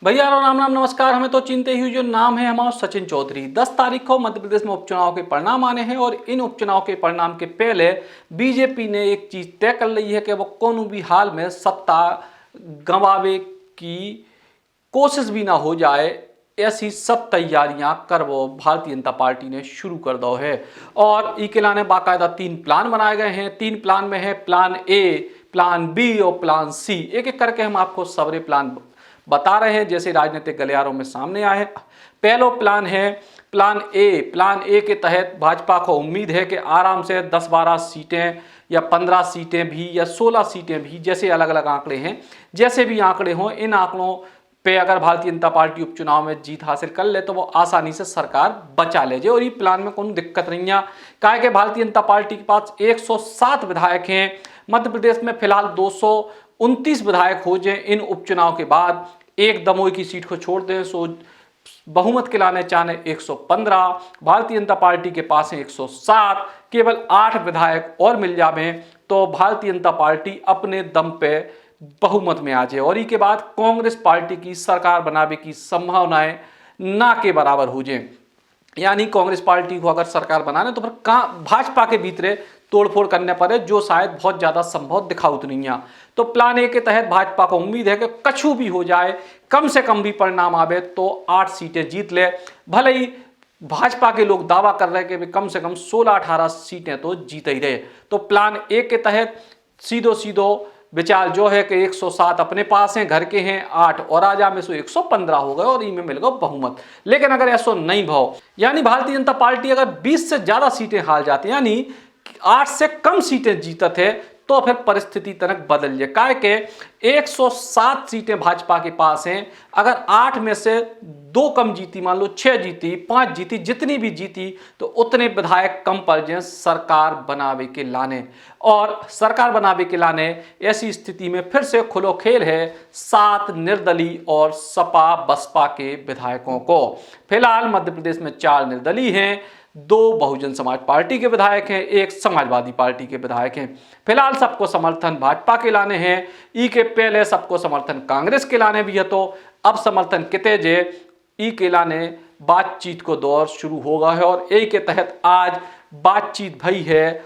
भैया राम राम नमस्कार। हमें तो चिंते ही हुई। जो नाम है हमारा सचिन चौधरी। 10 तारीख को मध्य प्रदेश में उपचुनाव के परिणाम आने हैं और इन उपचुनाव के परिणाम के पहले बीजेपी ने एक चीज तय कर ली है कि वो कोनो भी हाल में सत्ता गंवावे की कोशिश भी ना हो जाए, ऐसी सब तैयारियां कर वो भारतीय जनता पार्टी ने शुरू कर दो है। और इसके लाने बाकायदा 3 प्लान बनाए गए हैं। 3 प्लान में है प्लान ए, प्लान बी और प्लान सी। एक एक करके हम आपको सारे प्लान बता रहे हैं जैसे राजनीतिक गलियारों में सामने आए। पहला प्लान है प्लान ए। प्लान ए के तहत भाजपा को उम्मीद है कि आराम से 10-12 सीटें या 15 सीटें भी या 16 सीटें भी, जैसे अलग अलग आंकड़े हैं, जैसे भी आंकड़े हों, इन आंकड़ों पे अगर भारतीय जनता पार्टी उपचुनाव में जीत हासिल कर ले तो वो आसानी से सरकार बचा ले जाए। और ये प्लान में कोई दिक्कत नहीं है, काहे कि भारतीय जनता पार्टी के पास 107 विधायक हैं। मध्य प्रदेश में फिलहाल 229 विधायक हो जाए इन उपचुनाव के बाद। एक दमोई की सीट को छोड़ दें सो बहुमत के लाने चाहे 115, भारतीय जनता पार्टी के पास है 107। केवल 8 विधायक और मिल जावे तो भारतीय जनता पार्टी अपने दम पे बहुमत में आ जाए और इसके बाद कांग्रेस पार्टी की सरकार बनाने की संभावनाएं ना के बराबर हो जाए। यानी कांग्रेस पार्टी को अगर सरकार बनाने तो फिर भाजपा के भीतर तोड़फोड़ करने पड़े, जो शायद बहुत ज्यादा संभव दिखाउत नहीं है। तो प्लान ए के तहत भाजपा को उम्मीद है कि कछु भी हो जाए, कम से कम भी परिणाम आवे तो 8 सीटें जीत ले। भले ही भाजपा के लोग दावा कर रहे हैं कि कम से कम 16-18 सीटें तो जीत ही रहे। तो प्लान ए के तहत सीधो विचार जो है कि 107 अपने पास हैं, घर के हैं 8 और आजा में 115 हो गए और इनमें मिल गए बहुमत। लेकिन अगर ऐसा नहीं भाव, यानी भारतीय जनता पार्टी अगर 20 से ज्यादा सीटें हार जाती, यानी 8 से कम सीटें जीतत है, तो फिर परिस्थिति तनक बदल जाए। काहे के 107 सीटें भाजपा के पास हैं, अगर 8 में से 2 कम जीती, मान लो 6 जीती, 5 जीती, जितनी भी जीती तो उतने विधायक कम पड़ जाए सरकार बनावे के लाने। और सरकार बनावे के लाने ऐसी स्थिति में फिर से खुलो खेल है 7 निर्दलीय और सपा बसपा के विधायकों को। फिलहाल मध्य प्रदेश में 4 निर्दलीय हैं, 2 बहुजन समाज पार्टी के विधायक हैं, 1 समाजवादी पार्टी के विधायक हैं। फिलहाल सबको समर्थन भाजपा के लाने हैं। ई के पहले सबको समर्थन कांग्रेस के लाने भी है, तो अब समर्थन किते जे ई के लाने बातचीत को दौर शुरू होगा है। और ए के तहत आज बातचीत भई है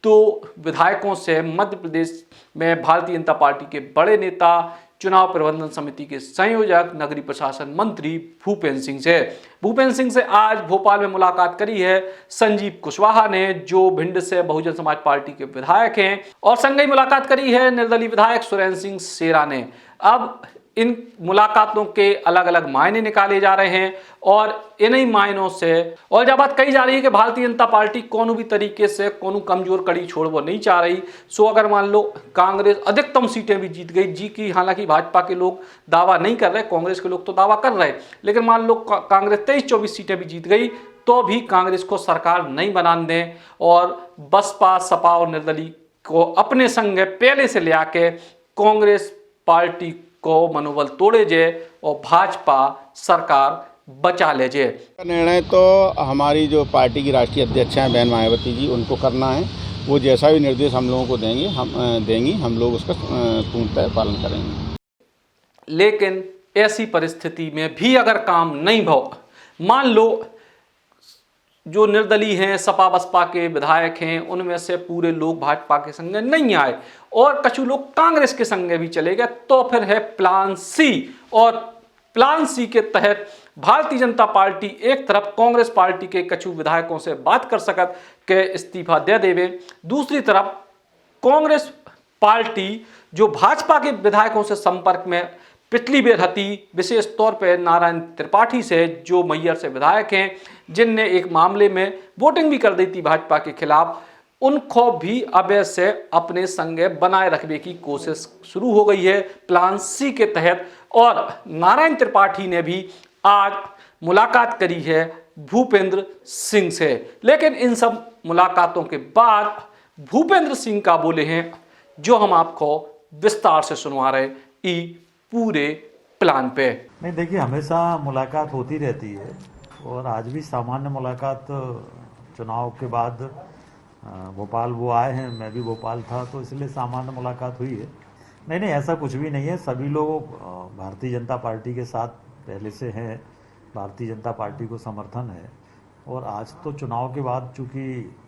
2 विधायकों से, मध्य प्रदेश में भारतीय जनता पार्टी के बड़े नेता, चुनाव प्रबंधन समिति के संयोजक, नगरीय प्रशासन मंत्री भूपेंद्र सिंह से। भूपेंद्र सिंह से आज भोपाल में मुलाकात करी है संजीव कुशवाहा ने, जो भिंड से बहुजन समाज पार्टी के विधायक हैं, और संग ही मुलाकात करी है निर्दलीय विधायक सुरेंद्र सिंह सेरा ने। अब इन मुलाकातों के अलग अलग मायने निकाले जा रहे हैं और इन्हीं मायनों से और जब बात कही जा रही है कि भारतीय जनता पार्टी कोनो भी तरीके से कोनो कमजोर कड़ी छोड़ वो नहीं चाह रही। सो अगर मान लो कांग्रेस अधिकतम सीटें भी जीत गई, जी की हालांकि भाजपा के लोग दावा नहीं कर रहे, कांग्रेस के लोग तो दावा कर रहे, लेकिन मान लो कांग्रेस 23-24 सीटें भी जीत गई तो भी कांग्रेस को सरकार नहीं बनाने दें और बसपा सपा और निर्दलीय को अपने संग पहले से ले आके कांग्रेस पार्टी को मनोबल तोड़े जे और भाजपा सरकार बचा ले जे। निर्णय तो हमारी जो पार्टी की राष्ट्रीय अध्यक्ष हैं बहन मायावती जी, उनको करना है। वो जैसा भी निर्देश हम लोगों को देंगी, हम लोग उसका पूर्णतः पालन करेंगे। लेकिन ऐसी परिस्थिति में भी अगर काम नहीं हो, मान लो जो निर्दलीय हैं, सपा बसपा के विधायक हैं, उनमें से पूरे लोग भाजपा के संग नहीं आए और कछु लोग कांग्रेस के संग भी चले गए, तो फिर है प्लान सी। और प्लान सी के तहत भारतीय जनता पार्टी एक तरफ कांग्रेस पार्टी के कछु विधायकों से बात कर सकत के इस्तीफा दे देवे, दूसरी तरफ कांग्रेस पार्टी जो भाजपा के विधायकों से संपर्क में पिछली बेर हती, विशेष तौर पर नारायण त्रिपाठी से, जो मैयर से विधायक हैं, जिनने एक मामले में वोटिंग भी कर दी थी भाजपा के खिलाफ, उनको भी अब से अपने संगे बनाए रखने की कोशिश शुरू हो गई है प्लान सी के तहत। और नारायण त्रिपाठी ने भी आज मुलाकात करी है भूपेंद्र सिंह से। लेकिन इन सब मुलाकातों के बाद भूपेंद्र सिंह का बोले हैं जो हम आपको विस्तार से सुनवा रहे ई पूरे प्लान पे। नहीं, देखिए, हमेशा मुलाकात होती रहती है और आज भी सामान्य मुलाकात चुनाव के बाद भोपाल वो आए हैं, मैं भी भोपाल था, तो इसलिए सामान्य मुलाकात हुई है। नहीं, ऐसा कुछ भी नहीं है। सभी लोग भारतीय जनता पार्टी के साथ पहले से हैं, भारतीय जनता पार्टी को समर्थन है। और आज तो चुनाव के बाद चूंकि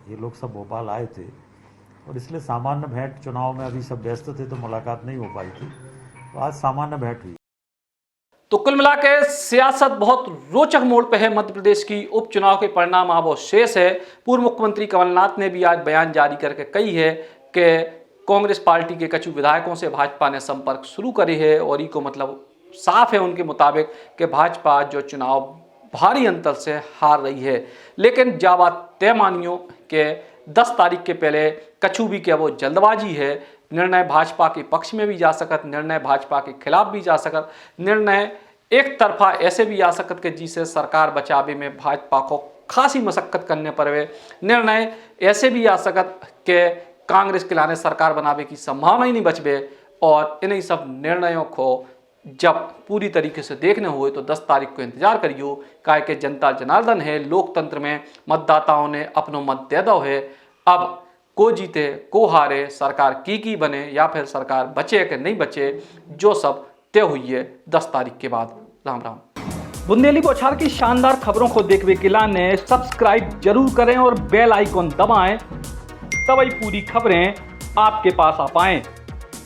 ये लोग सब भोपाल आए थे और इसलिए सामान्य भेंट, चुनाव में अभी सब व्यस्त थे तो मुलाकात नहीं हो पाई थी, तो आज सामान्य भेंट हुई। तो कुल मिला के सियासत बहुत रोचक मोड़ पे है। मध्य प्रदेश की उपचुनाव के परिणाम अब वो शेष है। पूर्व मुख्यमंत्री कमलनाथ ने भी आज बयान जारी करके कही है कि कांग्रेस पार्टी के कछु विधायकों से भाजपा ने संपर्क शुरू करी है और ई को मतलब साफ है उनके मुताबिक कि भाजपा जो चुनाव भारी अंतर से हार रही है। लेकिन जा बात तय मानियो कि 10 तारीख के पहले कछु भी क्या वो जल्दबाजी है। निर्णय भाजपा के पक्ष में भी जा सकत, निर्णय भाजपा के खिलाफ भी जा सकत, निर्णय एक तरफा ऐसे भी आ सकत कि जिसे सरकार बचावे में भाजपा को खासी मशक्कत करने पड़े, निर्णय ऐसे भी आ सकत कि कांग्रेस के लाने सरकार बनावे की संभावना ही नहीं बचबे। और इन्हीं सब निर्णयों को जब पूरी तरीके से देखने हुए तो 10 तारीख को इंतजार करियो, काहे कि जनता जनार्दन है, लोकतंत्र में मतदाताओं ने अपनो मत दे दो है। अब को जीते को हारे, सरकार की बने या फिर सरकार बचे कि नहीं बचे, जो सब तय हुई है 10 तारीख के बाद। राम राम। बुंदेली बौछार की शानदार खबरों को देखने के लिए सब्सक्राइब जरूर करें और बेल आइकॉन दबाएं, तभी पूरी खबरें आपके पास आ पाएं।